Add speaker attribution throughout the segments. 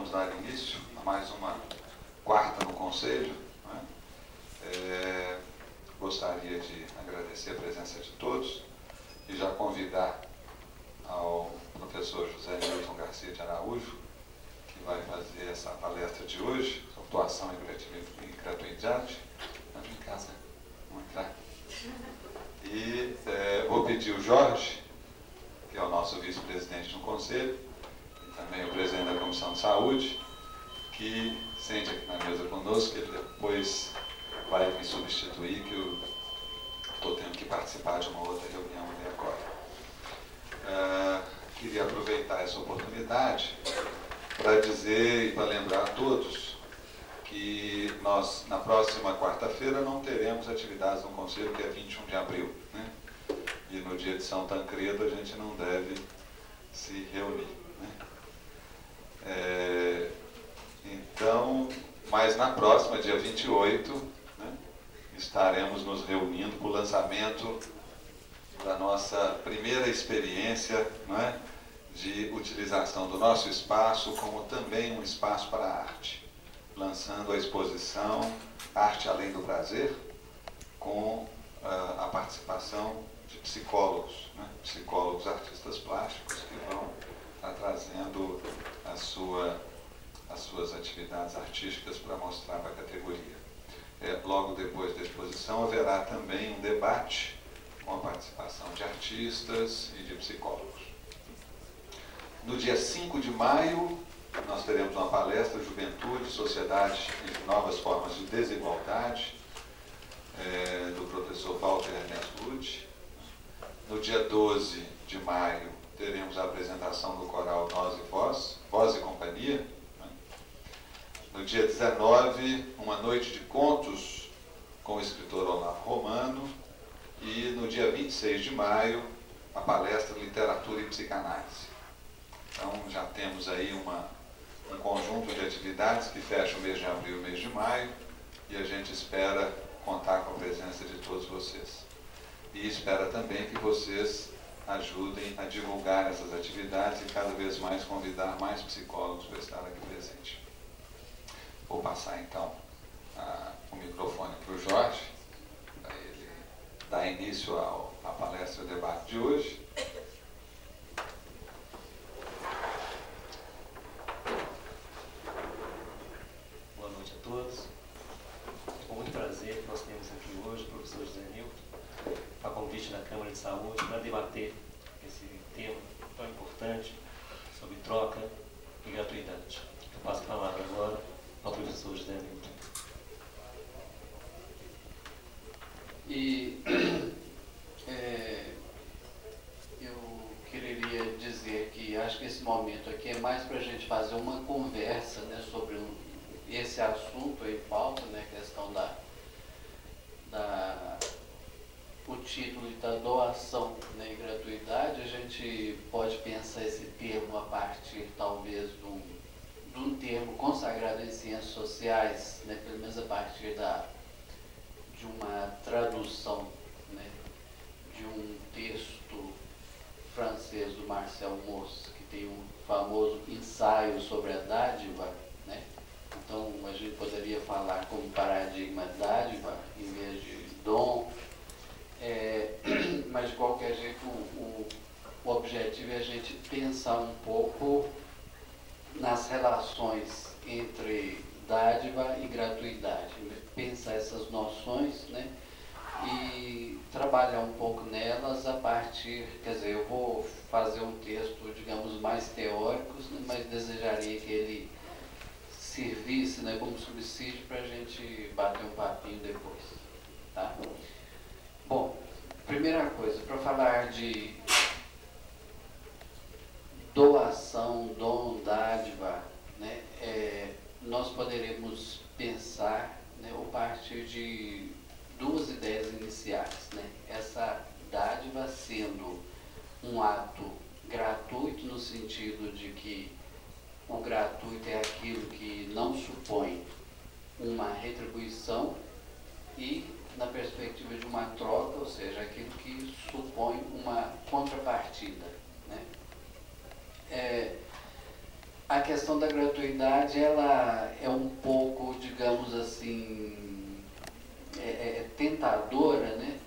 Speaker 1: vamos dar início a mais uma quarta no Conselho. Gostaria de agradecer a presença de todos e já convidar ao professor José Newton Garcia de Araújo, que vai fazer essa palestra de hoje, atuação e gratuidade. Vamos em casa, vamos entrar. E vou pedir o Jorge, que é o nosso vice-presidente no Conselho, e também o presidente da Comissão de Saúde, que sente aqui na mesa conosco, que ele depois vai me substituir, que eu estou tendo que participar de uma outra reunião ali agora. Queria aproveitar essa oportunidade para dizer e para lembrar a todos que nós, na próxima quarta-feira, não teremos atividades no Conselho, que é 21 de abril, né? E no dia de São Tancredo a gente não deve se reunir, né? Então, mas na próxima, dia 28, né, estaremos nos reunindo para o lançamento da nossa primeira experiência, né, de utilização do nosso espaço como também um espaço para a arte, lançando a exposição Arte Além do Prazer, com a participação de psicólogos, né, psicólogos artistas plásticos que vão estar trazendo as suas atividades artísticas para mostrar para a categoria. Logo depois da exposição haverá também um debate com a participação de artistas e de psicólogos. No dia 5 de maio, nós teremos uma palestra Juventude, Sociedade e Novas Formas de Desigualdade, do professor Walter Ernesto Lutz. No dia 12 de maio, teremos a apresentação do coral Nós e Voz, Voz e Companhia. No dia 19, uma noite de contos com o escritor Olavo Romano. E no dia 26 de maio, a palestra Literatura e Psicanálise. Então já temos aí um conjunto de atividades que fecha o mês de abril e o mês de maio, e a gente espera contar com a presença de todos vocês. E espera também que vocês ajudem a divulgar essas atividades e cada vez mais convidar mais psicólogos para estar aqui presente. Vou passar então o microfone para o Jorge, para ele dar início à palestra e ao debate de hoje.
Speaker 2: Boa noite a todos. É com muito prazer que nós temos aqui hoje o professor José Newton, a convite da Câmara de Saúde, para debater esse tema tão importante sobre troca e gratuidade. Eu passo a palavra agora ao professor José Newton.
Speaker 3: E eu queria dizer que acho que esse momento aqui é mais para a gente fazer uma conversa, né, sobre esse assunto em pauta, né, a questão o título da doação, né, e gratuidade. A gente pode pensar esse termo a partir talvez de um termo consagrado em ciências sociais, né, pelo menos a partir de uma tradução, né, de um texto francês do Marcel Mauss, que tem um famoso ensaio sobre a dádiva, né? Então a gente poderia falar como paradigma dádiva em vez de dom, mas de qualquer jeito o objetivo é a gente pensar um pouco nas relações entre dádiva e gratuidade, pensar essas noções, né, e trabalhar um pouco nelas a partir, quer dizer, eu vou fazer um texto, digamos, mais teórico, né, mas desejaria que ele servisse, né, como subsídio para a gente bater um papinho depois, tá? Bom, primeira coisa, para falar de doação, dom, dádiva, né, nós poderemos pensar, né, a partir de duas ideias iniciais, né? Essa dádiva sendo um ato gratuito, no sentido de que o gratuito é aquilo que não supõe uma retribuição, e na perspectiva de uma troca, ou seja, aquilo que supõe uma contrapartida, né? a questão da gratuidade, ela é um pouco, digamos assim, tentadora, né?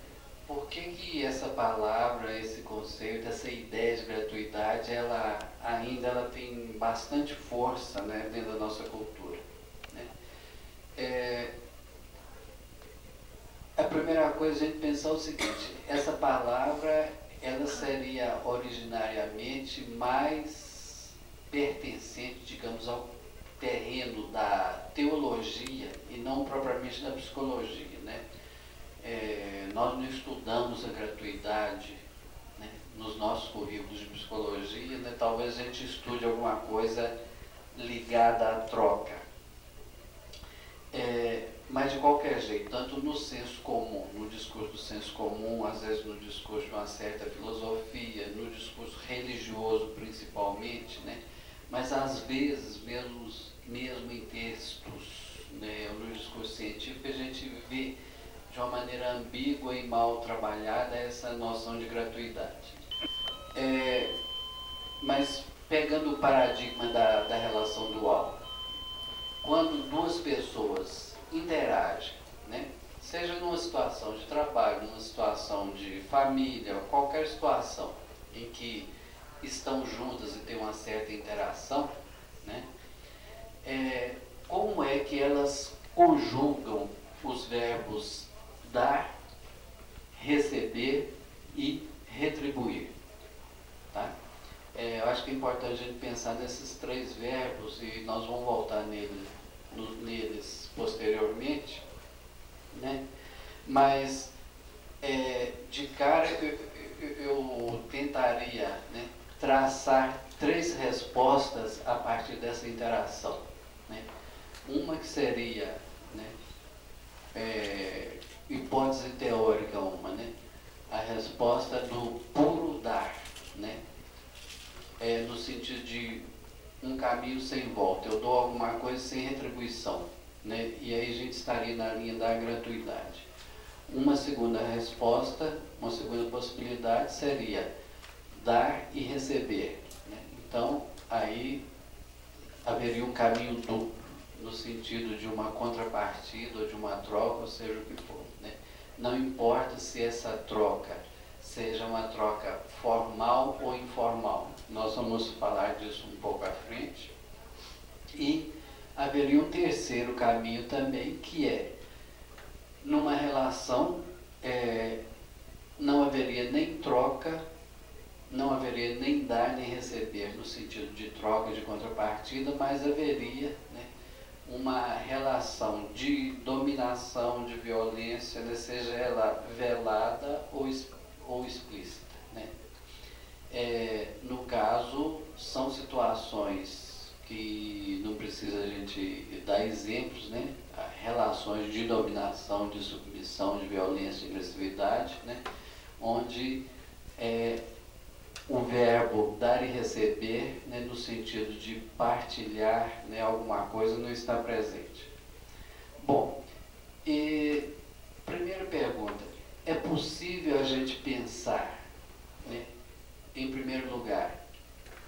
Speaker 3: Por que essa palavra, esse conceito, essa ideia de gratuidade, ela ainda tem bastante força, né, dentro da nossa cultura, né? A primeira coisa a gente pensar o seguinte: essa palavra, ela seria originariamente mais pertencente, digamos, ao terreno da teologia e não propriamente da psicologia, né? Nós não estudamos a gratuidade, né, nos nossos currículos de psicologia, né? Talvez a gente estude alguma coisa ligada à troca. Mas de qualquer jeito, tanto no senso comum, no discurso do senso comum, às vezes no discurso de uma certa filosofia, no discurso religioso principalmente, né? Mas às vezes, mesmo em textos, né, no discurso científico, a gente vê de uma maneira ambígua e mal trabalhada essa noção de gratuidade. Mas pegando o paradigma da relação dual, quando duas pessoas interagem, né, seja numa situação de trabalho, numa situação de família, qualquer situação em que estão juntas e tem uma certa interação, né, como é que elas conjugam os verbos dar, receber e retribuir, tá? Eu acho que é importante a gente pensar nesses três verbos e nós vamos voltar neles posteriormente, né? Mas de cara eu tentaria, né, traçar três respostas a partir dessa interação, né? Uma que seria, né, hipótese teórica, né? A resposta do puro dar, né? No sentido de um caminho sem volta, eu dou alguma coisa sem retribuição, né? E aí a gente estaria na linha da gratuidade. Uma segunda resposta, uma segunda possibilidade seria dar e receber, né? Então, aí haveria um caminho duplo, no sentido de uma contrapartida ou de uma troca, ou seja o que for, né? Não importa se essa troca seja uma troca formal ou informal, nós vamos falar disso um pouco à frente. E haveria um terceiro caminho também, que numa relação não haveria nem troca, não haveria nem dar nem receber no sentido de troca, de contrapartida, mas haveria, né, uma relação de dominação, de violência, né, seja ela velada ou explícita, né? No caso, são situações que não precisa a gente dar exemplos, né? Relações de dominação, de submissão, de violência, de agressividade, né? Onde o verbo dar e receber, né, no sentido de partilhar, né, alguma coisa, não está presente. Bom, primeira pergunta: é possível a gente pensar, né, em primeiro lugar,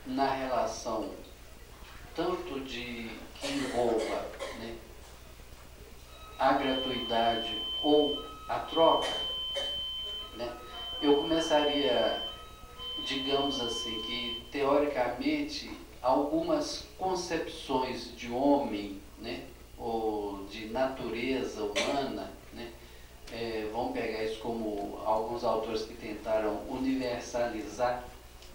Speaker 3: na relação tanto que envolva, né, a gratuidade ou a troca, né? Eu começaria, digamos assim, que teoricamente algumas concepções de homem, né, ou de natureza humana, né, vamos pegar isso como alguns autores que tentaram universalizar,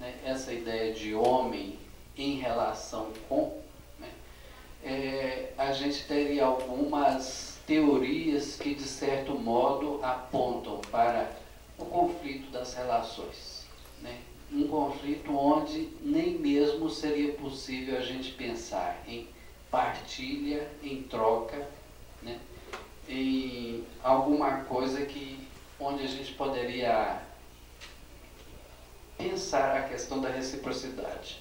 Speaker 3: né, essa ideia de homem em relação com, né, a gente teria algumas teorias que de certo modo apontam para o conflito das relações, né? Um conflito onde nem mesmo seria possível a gente pensar em partilha, em troca, né? Em alguma coisa onde a gente poderia pensar a questão da reciprocidade.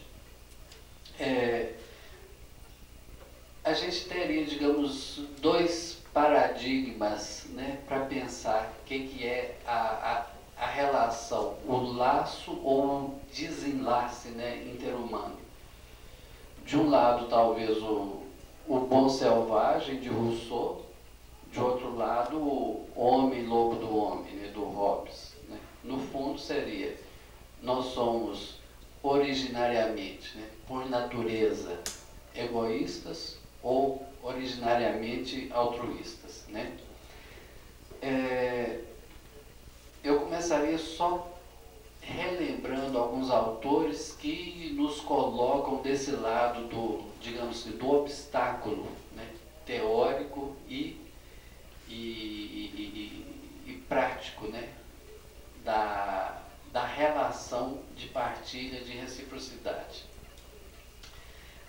Speaker 3: A gente teria, digamos, dois paradigmas, né, para pensar o que é a relação, o laço ou o desenlace, né, interhumano. de um lado, talvez, o bom selvagem, de Rousseau, de outro lado, o homem, lobo do homem, né, do Hobbes. Né? No fundo, seria, nós somos originariamente, né, por natureza, egoístas ou originariamente altruístas. Né? Eu começaria só relembrando alguns autores que nos colocam desse lado do, digamos assim, do obstáculo, né, teórico e prático, né, da relação de partilha, de reciprocidade.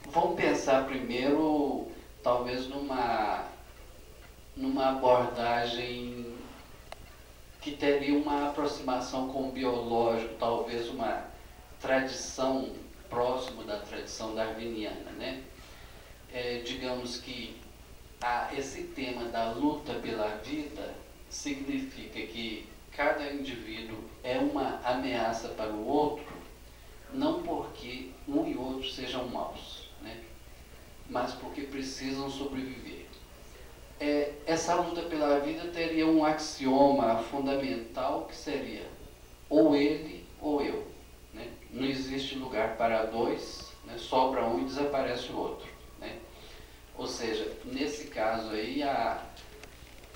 Speaker 3: Vamos pensar primeiro, talvez, numa abordagem que teria uma aproximação com o biológico, talvez uma tradição próxima da tradição darwiniana, né? Digamos que esse tema da luta pela vida significa que cada indivíduo é uma ameaça para o outro, não porque um e outro sejam maus, né? Mas porque precisam sobreviver. Essa luta pela vida teria um axioma fundamental que seria ou ele ou eu. Né? Não existe lugar para dois, né? Sobra um e desaparece o outro. Né? Ou seja, nesse caso aí,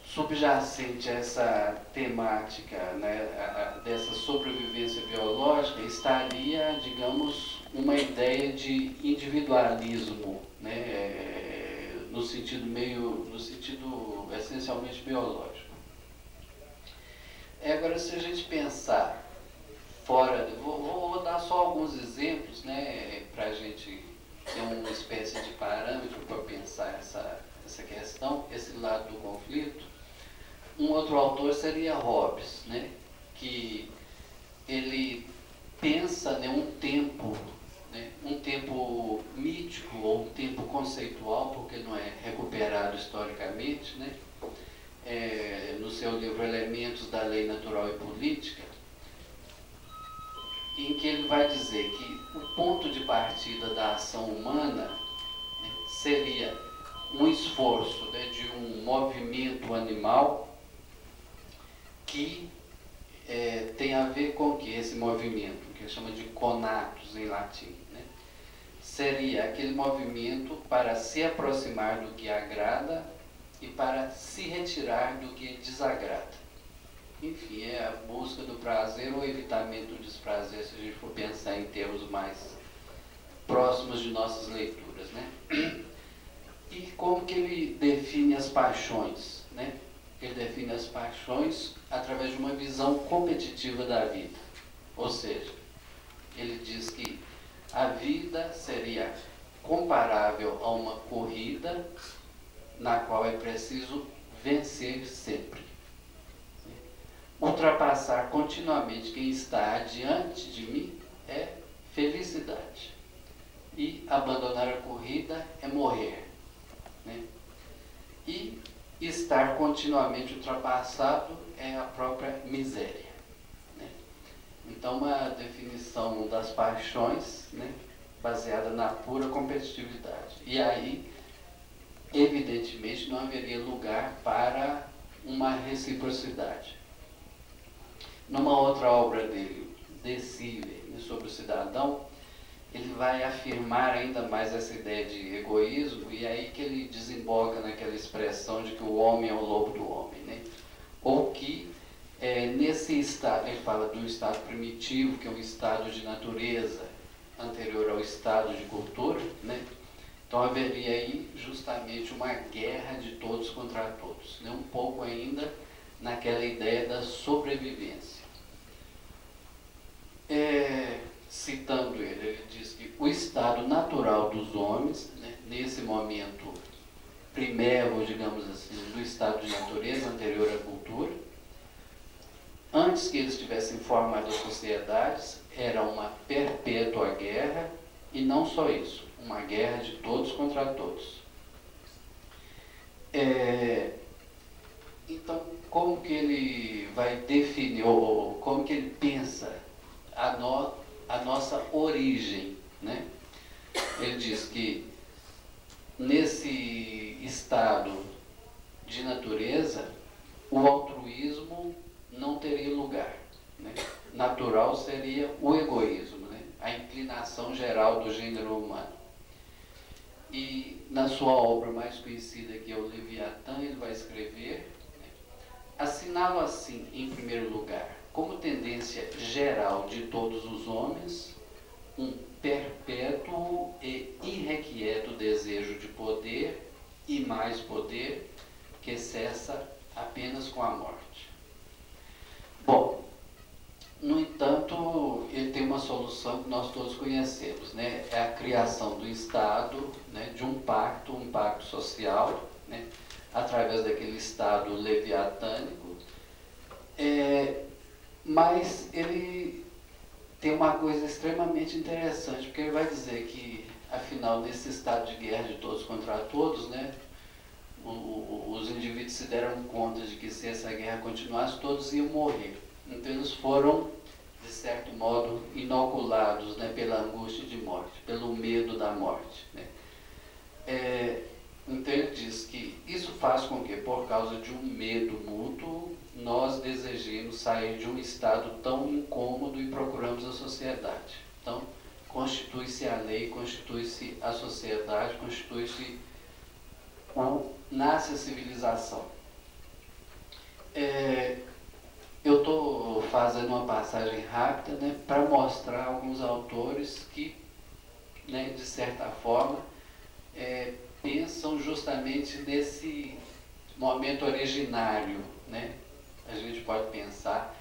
Speaker 3: subjacente a essa temática, né, dessa sobrevivência biológica, estaria, digamos, uma ideia de individualismo, né, no sentido essencialmente biológico. Agora, se a gente pensar fora, vou dar só alguns exemplos, né, para a gente ter uma espécie de parâmetro para pensar essa questão, esse lado do conflito. Um outro autor seria Hobbes, né, que ele pensa, né, um tempo mítico ou um tempo conceitual, porque não é recuperado historicamente, né, no seu livro Elementos da Lei Natural e Política, em que ele vai dizer que o ponto de partida da ação humana, né, seria um esforço, né, de um movimento animal que tem a ver com o que? Esse movimento, que ele chama de conatus em latim. Né? Seria aquele movimento para se aproximar do que agrada e para se retirar do que desagrada. Enfim, é a busca do prazer ou evitamento do desprazer, se a gente for pensar em termos mais próximos de nossas leituras. Né? E como que ele define as paixões? Né? Ele define as paixões através de uma visão competitiva da vida. Ou seja, ele diz que a vida seria comparável a uma corrida na qual é preciso vencer sempre. Ultrapassar continuamente quem está adiante de mim é felicidade. E abandonar a corrida é morrer. Né? E estar continuamente ultrapassado é a própria miséria. Né? Então, uma definição das paixões, né, baseada na pura competitividade. E aí, evidentemente, não haveria lugar para uma reciprocidade. Numa outra obra dele, De Cive, sobre o cidadão, ele vai afirmar ainda mais essa ideia de egoísmo, e aí que ele desemboca naquela expressão de que o homem é o lobo do homem, né? Ou que nesse estado, ele fala do estado primitivo, que é um estado de natureza anterior ao estado de cultura, né? Então haveria aí justamente uma guerra de todos contra todos, né? Um pouco ainda naquela ideia da sobrevivência. Citando ele diz que o estado natural dos homens, né, nesse momento primeiro, digamos assim, do estado de natureza anterior à cultura, antes que eles tivessem formado as sociedades, era uma perpétua guerra, e não só isso, uma guerra de todos contra todos. Então, como que ele vai definir, ou como que ele pensa a nossa origem, né? Ele diz que nesse estado de natureza, o altruísmo não teria lugar, né? Natural seria o egoísmo, né? A inclinação geral do gênero humano. E na sua obra mais conhecida, que é o Leviatã, ele vai escrever, né? Assinalo assim, em primeiro lugar, como tendência geral de todos os homens, um perpétuo e irrequieto desejo de poder e mais poder, que cessa apenas com a morte. Bom, no entanto, ele tem uma solução que nós todos conhecemos, né? É a criação do Estado, né? De um pacto social, né? Através daquele Estado leviatânico. Mas ele tem uma coisa extremamente interessante, porque ele vai dizer que, afinal, nesse estado de guerra de todos contra todos, né? Os indivíduos se deram conta de que se essa guerra continuasse, todos iam morrer. Então eles foram, de certo modo, inoculados, né, pela angústia de morte, pelo medo da morte, né? Então ele diz que isso faz com que, por causa de um medo mútuo, nós desejemos sair de um estado tão incômodo e procuramos a sociedade. Então, constitui-se a lei, constitui-se a sociedade, constitui-se nasce a civilização. Eu estou fazendo uma passagem rápida, né, para mostrar alguns autores que, né, de certa forma, pensam justamente nesse momento originário, né? A gente pode pensar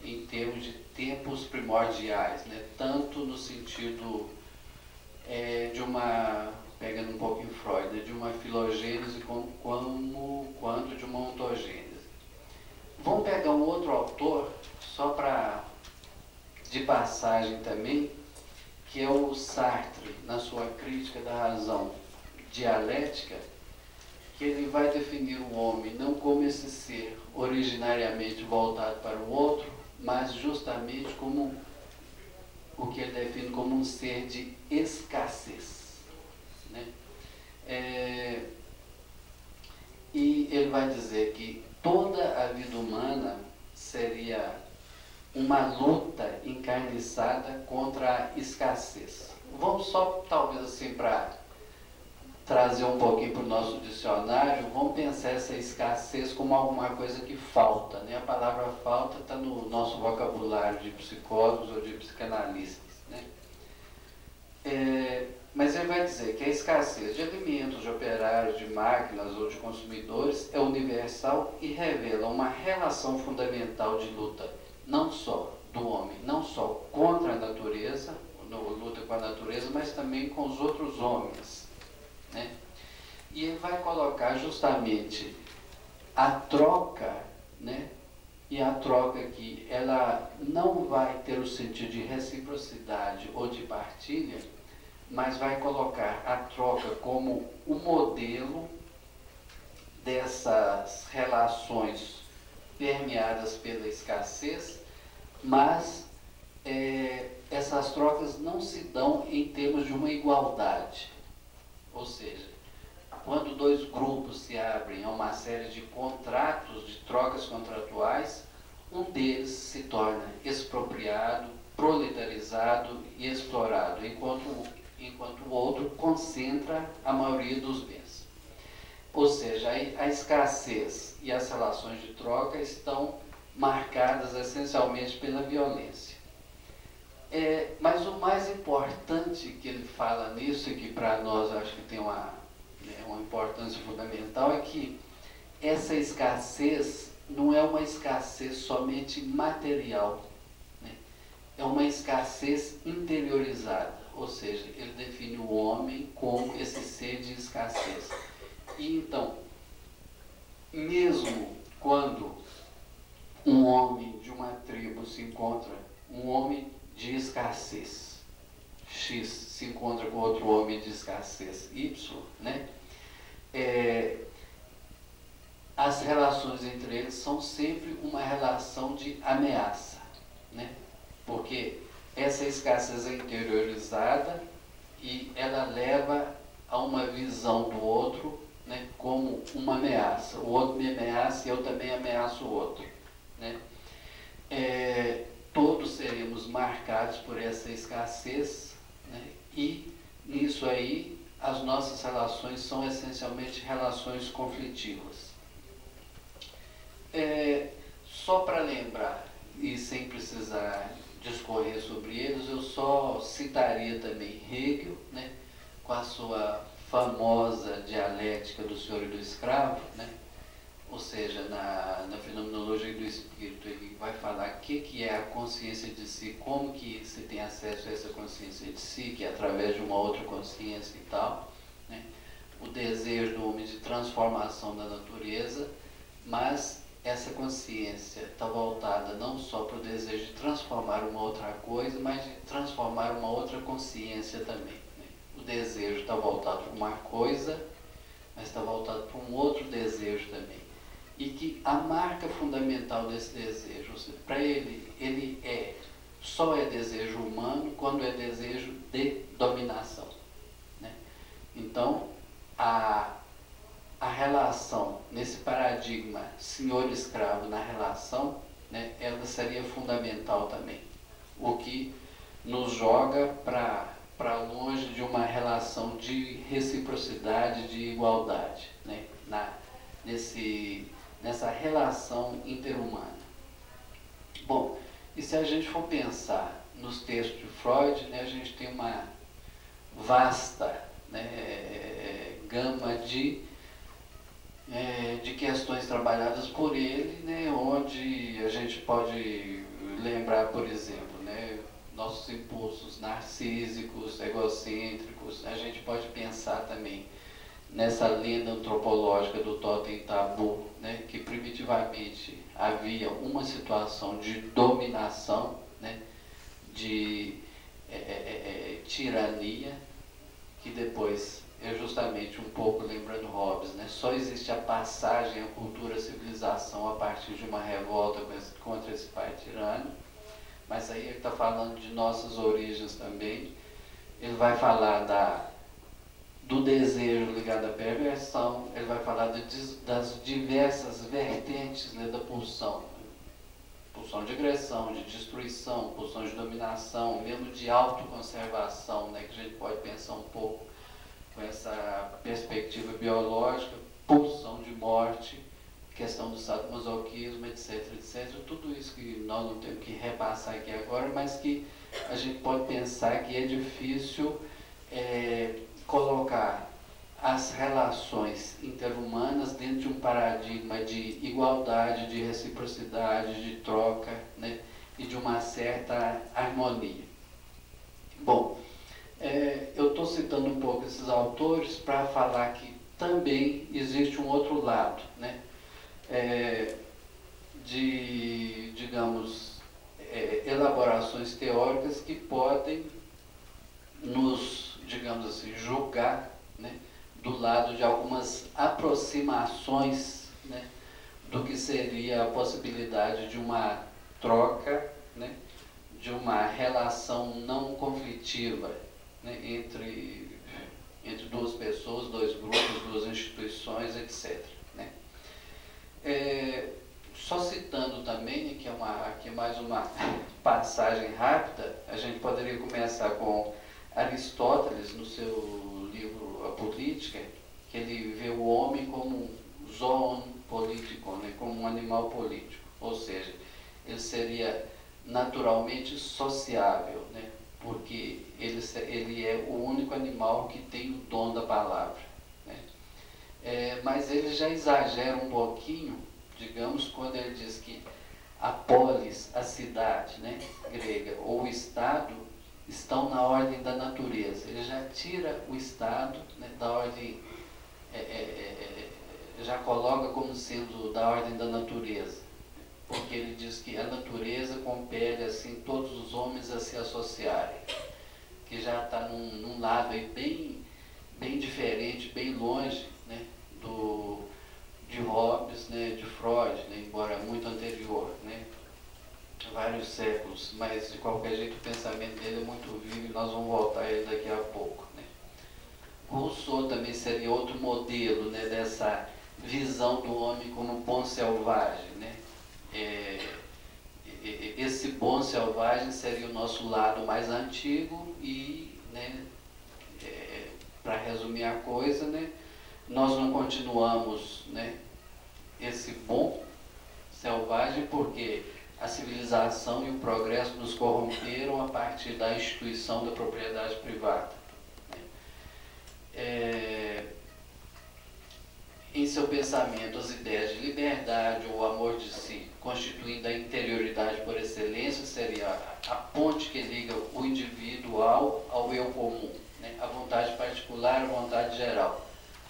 Speaker 3: em termos de tempos primordiais, né? Tanto no sentido de uma, pegando um pouco em Freud, né, de uma filogênese quanto de uma ontogênese. Vamos pegar um outro autor, só para de passagem também, que é o Sartre, na sua Crítica da Razão Dialética, que ele vai definir o homem não como esse ser originariamente voltado para o outro, mas justamente como o que ele define como um ser de escassez, né? E ele vai dizer que toda a vida humana seria uma luta encarniçada contra a escassez. Vamos só, talvez assim, para trazer um pouquinho para o nosso dicionário, vamos pensar essa escassez como alguma coisa que falta, né? A palavra falta está no nosso vocabulário de psicólogos ou de psicanalistas, né? Mas ele vai dizer que a escassez de alimentos, de operários, de máquinas ou de consumidores é universal e revela uma relação fundamental de luta, não só do homem, não só contra a natureza, luta com a natureza, mas também com os outros homens, né? E ele vai colocar justamente a troca, né? E a troca aqui, ela não vai ter o sentido de reciprocidade ou de partilha, mas vai colocar a troca como o modelo dessas relações permeadas pela escassez, mas essas trocas não se dão em termos de uma igualdade. Ou seja, quando dois grupos se abrem a uma série de contratos, de trocas contratuais, um deles se torna expropriado, proletarizado e explorado, enquanto o outro concentra a maioria dos bens. Ou seja, a escassez e as relações de troca estão marcadas essencialmente pela violência. Mas o mais importante que ele fala nisso, e que para nós eu acho que tem uma importância fundamental, é que essa escassez não é uma escassez somente material, né? É uma escassez interiorizada, ou seja, ele define o homem como esse ser de escassez. E então, mesmo quando um homem de uma tribo se encontra, um homem de escassez X se encontra com outro homem de escassez Y, né? As relações entre eles são sempre uma relação de ameaça, né? Porque essa escassez é interiorizada e ela leva a uma visão do outro, né, como uma ameaça. O outro me ameaça e eu também ameaço o outro, né? Todos seremos marcados por essa escassez, né? E nisso aí as nossas relações são essencialmente relações conflitivas. Só para lembrar, e sem precisar discorrer sobre eles, eu só citaria também Hegel, né, com a sua famosa dialética do senhor e do escravo, né? Ou seja, na fenomenologia do espírito, ele vai falar o que é a consciência de si, como que se tem acesso a essa consciência de si, que é através de uma outra consciência e tal, né? O desejo do homem de transformação da natureza, mas essa consciência está voltada não só para o desejo de transformar uma outra coisa, mas de transformar uma outra consciência também, né? O desejo está voltado para uma coisa, mas está voltado para um outro desejo também. E que a marca fundamental desse desejo, para ele só é desejo humano quando é desejo de dominação, né? Então, a relação, nesse paradigma senhor-escravo na relação, né, ela seria fundamental também. O que nos joga para longe de uma relação de reciprocidade, de igualdade, né, nessa relação interhumana. Bom, e se a gente for pensar nos textos de Freud, né, a gente tem uma vasta, né, gama de questões trabalhadas por ele, né, onde a gente pode lembrar, por exemplo, né, nossos impulsos narcísicos, egocêntricos. A gente pode pensar também nessa lenda antropológica do totem tabu, né, que primitivamente havia uma situação de dominação, né, de tirania, que depois é justamente um pouco lembrando Hobbes, né, só existe a passagem à cultura, à civilização a partir de uma revolta contra esse pai tirano. Mas aí ele está falando de nossas origens também. Ele vai falar do desejo ligado à perversão, ele vai falar das diversas vertentes, né, da pulsão. Pulsão de agressão, de destruição, pulsão de dominação, mesmo de autoconservação, né, que a gente pode pensar um pouco com essa perspectiva biológica, pulsão de morte, questão do sadomasoquismo, etc, etc. Tudo isso que nós não temos que repassar aqui agora, mas que a gente pode pensar que é difícil colocar as relações interhumanas dentro de um paradigma de igualdade, de reciprocidade, de troca, né, e de uma certa harmonia. Bom, eu estou citando um pouco esses autores para falar que também existe um outro lado, né, de, digamos, elaborações teóricas que podem nos, digamos assim, julgar, né, do lado de algumas aproximações, né, do que seria a possibilidade de uma troca, né, de uma relação não conflitiva, né, entre duas pessoas, dois grupos, duas instituições, etc, né. Só citando também, que é mais uma passagem rápida, a gente poderia começar com Aristóteles, no seu livro A Política, que ele vê o homem como um zoon político, né, como um animal político, ou seja, ele seria naturalmente sociável, né, porque ele é o único animal que tem o dom da palavra, né. Mas ele já exagera um pouquinho, digamos, quando ele diz que a polis, a cidade, né, grega, ou o Estado, estão na ordem da natureza. Ele já tira o Estado, né, da ordem, já coloca como sendo da ordem da natureza, porque ele diz que a natureza compele assim todos os homens a se associarem, que já está num lado aí bem diferente, bem longe, né, de Hobbes, né, de Freud, né, embora muito anterior, né, vários séculos, mas de qualquer jeito o pensamento dele é muito vivo e nós vamos voltar a ele daqui a pouco, né. Rousseau também seria outro modelo, né, dessa visão do homem como bom selvagem, né? Esse bom selvagem seria o nosso lado mais antigo e, né, para resumir a coisa, né, nós não continuamos, né, esse bom selvagem porque a civilização e o progresso nos corromperam a partir da instituição da propriedade privada. Em seu pensamento, as ideias de liberdade ou amor de si, constituindo a interioridade por excelência, seria a ponte que liga o individual ao eu comum, né? A vontade particular, a vontade geral.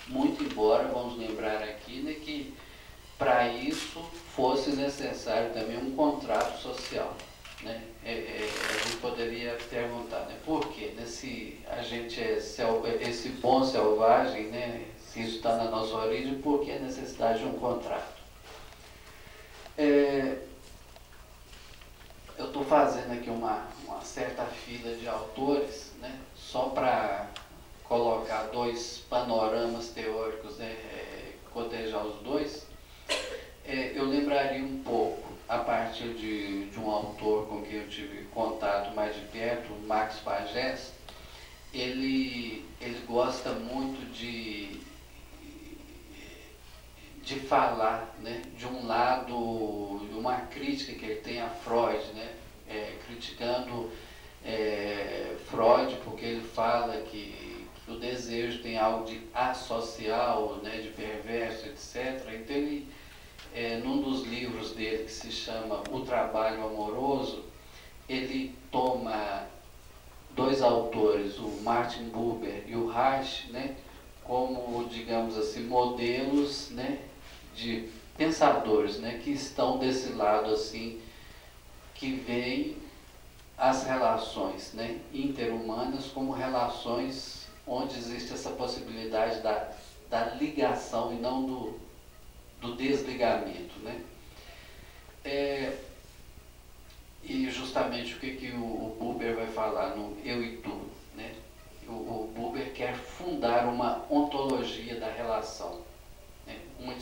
Speaker 3: Muito embora, vamos lembrar aqui, né, que para isso fosse necessário também um contrato social, né? A gente poderia perguntar, né, por quê? Né, se a gente esse bom selvagem, né, se isso está na nossa origem, por que a necessidade de um contrato? Eu estou fazendo aqui uma certa fila de autores, né, só para colocar dois panoramas teóricos, né, cotejar os dois. Eu lembraria um pouco, a partir de um autor com quem eu tive contato mais de perto, o Max Pagés. Ele gosta muito de falar, né, de um lado, uma crítica que ele tem a Freud, né, criticando Freud, porque ele fala que o desejo tem algo de asocial, né, de perverso, etc. Então ele, num dos livros dele, que se chama O Trabalho Amoroso, ele toma dois autores, o Martin Buber e o Reich, né, como, digamos assim, modelos, né, de pensadores, né, que estão desse lado, assim, que veem as relações, né, interhumanas como relações onde existe essa possibilidade da ligação e não do desligamento, né? E justamente o que o Buber vai falar no Eu e Tu, né? O Buber quer fundar uma ontologia da relação, né? Uma